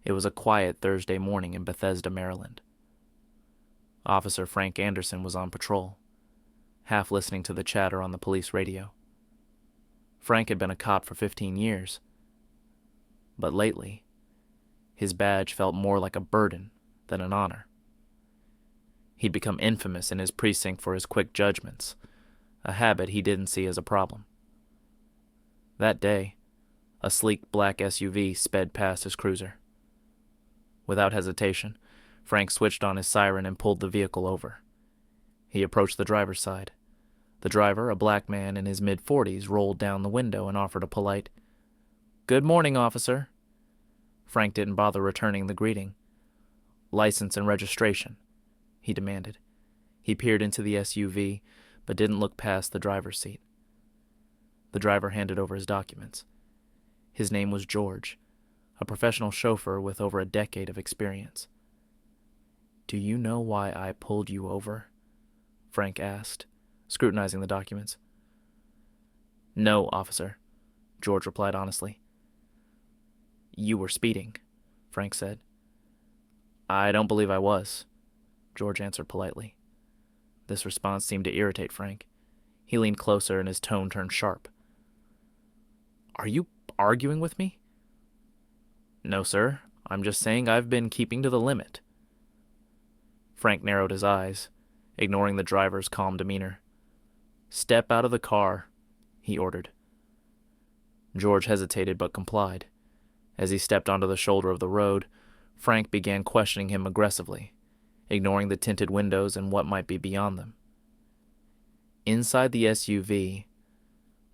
It was a quiet Thursday morning in Bethesda, Maryland. Officer Frank Anderson was on patrol, half listening to the chatter on the police radio. Frank had been a cop for 15 years, but lately, his badge felt more like a burden than an honor. He'd become infamous in his precinct for his quick judgments, a habit he didn't see as a problem. That day, a sleek black SUV sped past his cruiser. Without hesitation, Frank switched on his siren and pulled the vehicle over. He approached the driver's side. The driver, a black man in his mid-40s, rolled down the window and offered a polite, "Good morning, officer." Frank didn't bother returning the greeting. "License and registration," he demanded. He peered into the SUV, but didn't look past the driver's seat. The driver handed over his documents. His name was George, a professional chauffeur with over a decade of experience. "Do you know why I pulled you over?" Frank asked, scrutinizing the documents. "No, officer," George replied honestly. "You were speeding," Frank said. "I don't believe I was," George answered politely. This response seemed to irritate Frank. He leaned closer and his tone turned sharp. "Are you arguing with me?" "No, sir. I'm just saying I've been keeping to the limit." Frank narrowed his eyes, ignoring the driver's calm demeanor. "Step out of the car," he ordered. George hesitated but complied. As he stepped onto the shoulder of the road, Frank began questioning him aggressively, ignoring the tinted windows and what might be beyond them. Inside the SUV,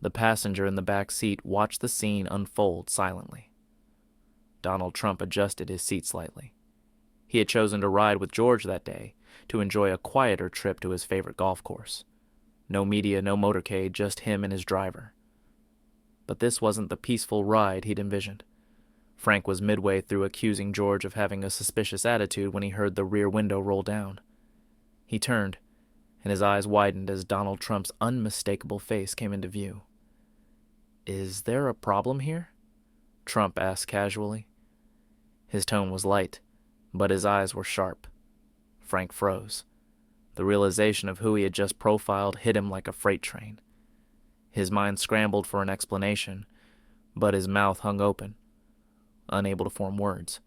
the passenger in the back seat watched the scene unfold silently. Donald Trump adjusted his seat slightly. He had chosen to ride with George that day to enjoy a quieter trip to his favorite golf course. No media, no motorcade, just him and his driver. But this wasn't the peaceful ride he'd envisioned. Frank was midway through accusing George of having a suspicious attitude when he heard the rear window roll down. He turned, and his eyes widened as Donald Trump's unmistakable face came into view. "Is there a problem here?" Trump asked casually. His tone was light, but his eyes were sharp. Frank froze. The realization of who he had just profiled hit him like a freight train. His mind scrambled for an explanation, but his mouth hung open, unable to form words.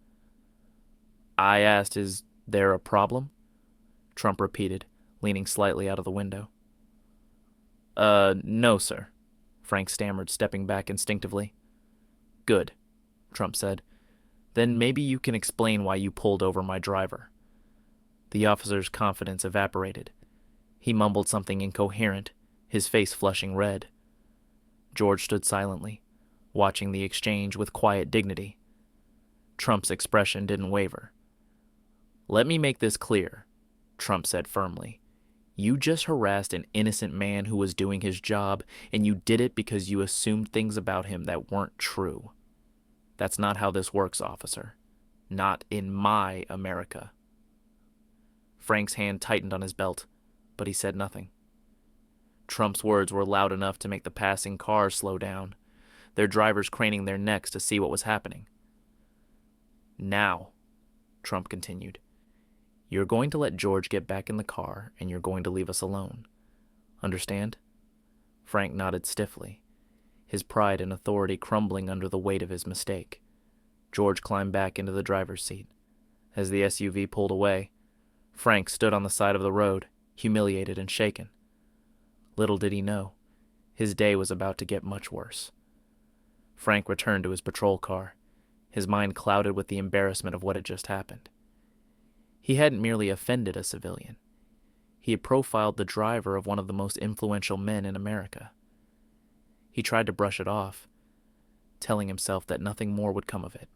"I asked, is there a problem?" Trump repeated, leaning slightly out of the window. No, sir," Frank stammered, stepping back instinctively. "Good," Trump said. "Then maybe you can explain why you pulled over my driver." The officer's confidence evaporated. He mumbled something incoherent, his face flushing red. George stood silently, watching the exchange with quiet dignity. Trump's expression didn't waver. "Let me make this clear," Trump said firmly. "You just harassed an innocent man who was doing his job, and you did it because you assumed things about him that weren't true. That's not how this works, officer. Not in my America." Frank's hand tightened on his belt, but he said nothing. Trump's words were loud enough to make the passing cars slow down, their drivers craning their necks to see what was happening. "Now," Trump continued, "you're going to let George get back in the car, and you're going to leave us alone. Understand?" Frank nodded stiffly, his pride and authority crumbling under the weight of his mistake. George climbed back into the driver's seat. As the SUV pulled away, Frank stood on the side of the road, humiliated and shaken. Little did he know, his day was about to get much worse. Frank returned to his patrol car, his mind clouded with the embarrassment of what had just happened. He hadn't merely offended a civilian. He had profiled the driver of one of the most influential men in America. He tried to brush it off, telling himself that nothing more would come of it.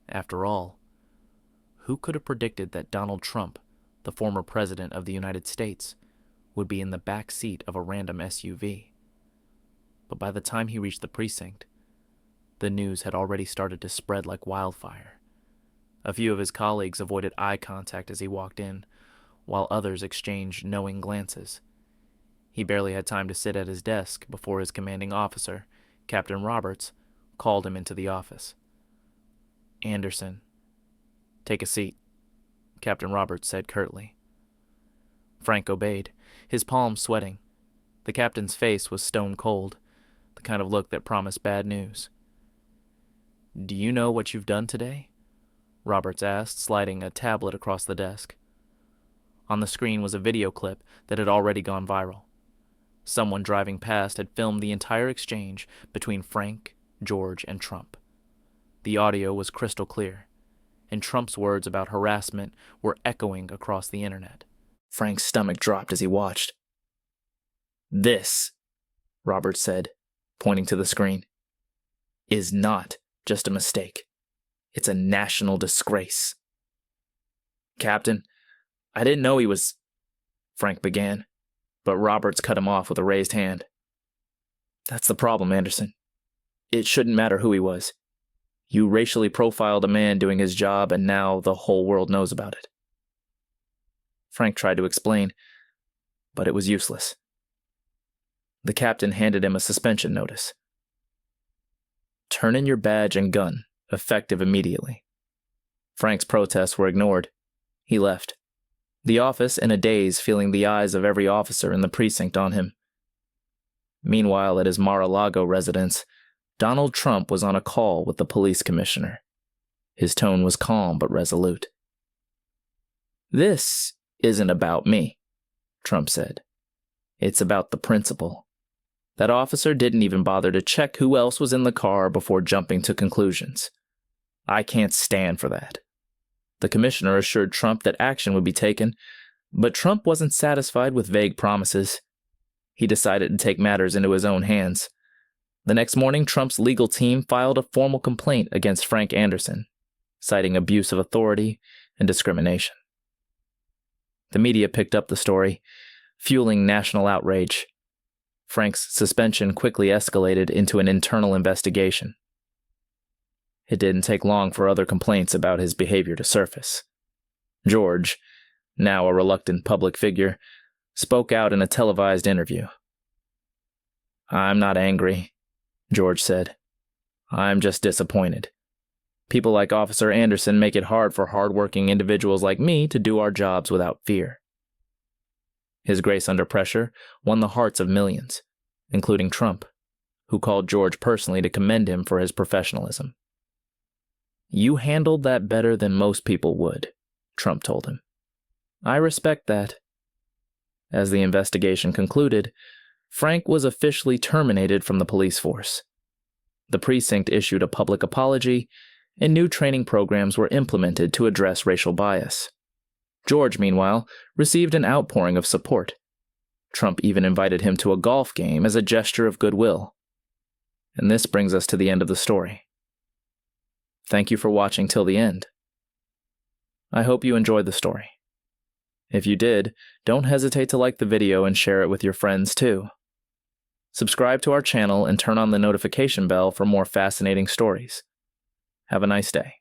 After all, who could have predicted that Donald Trump, the former president of the United States, would be in the back seat of a random SUV? But by the time he reached the precinct, the news had already started to spread like wildfire. A few of his colleagues avoided eye contact as he walked in, while others exchanged knowing glances. He barely had time to sit at his desk before his commanding officer, Captain Roberts, called him into the office. Anderson. Take a seat, Captain Roberts said curtly. Frank obeyed, his palms sweating. The captain's face was stone cold, the kind of look that promised bad news. Do you know what you've done today? Roberts asked, sliding a tablet across the desk. On the screen was a video clip that had already gone viral. Someone driving past had filmed the entire exchange between Frank, George, and Trump. The audio was crystal clear, and Trump's words about harassment were echoing across the internet. Frank's stomach dropped as he watched. This, Roberts said, pointing to the screen, is not just a mistake. It's a national disgrace. Captain, I didn't know he was... Frank began, but Roberts cut him off with a raised hand. That's the problem, Anderson. It shouldn't matter who he was. You racially profiled a man doing his job, and now the whole world knows about it. Frank tried to explain, but it was useless. The captain handed him a suspension notice. Turn in your badge and gun, effective immediately. Frank's protests were ignored. He left, the office in a daze, feeling the eyes of every officer in the precinct on him. Meanwhile, at his Mar-a-Lago residence, Donald Trump was on a call with the police commissioner. His tone was calm but resolute. This isn't about me, Trump said. It's about the principal. That officer didn't even bother to check who else was in the car before jumping to conclusions. I can't stand for that. The commissioner assured Trump that action would be taken, but Trump wasn't satisfied with vague promises. He decided to take matters into his own hands. The next morning, Trump's legal team filed a formal complaint against Frank Anderson, citing abuse of authority and discrimination. The media picked up the story, fueling national outrage. Frank's suspension quickly escalated into an internal investigation. It didn't take long for other complaints about his behavior to surface. George, now a reluctant public figure, spoke out in a televised interview. I'm not angry, George said. I'm just disappointed. People like Officer Anderson make it hard for hardworking individuals like me to do our jobs without fear. His grace under pressure won the hearts of millions, including Trump, who called George personally to commend him for his professionalism. You handled that better than most people would, Trump told him. I respect that. As the investigation concluded, Frank was officially terminated from the police force. The precinct issued a public apology, and new training programs were implemented to address racial bias. George, meanwhile, received an outpouring of support. Trump even invited him to a golf game as a gesture of goodwill. And this brings us to the end of the story. Thank you for watching till the end. I hope you enjoyed the story. If you did, don't hesitate to like the video and share it with your friends too. Subscribe to our channel and turn on the notification bell for more fascinating stories. Have a nice day.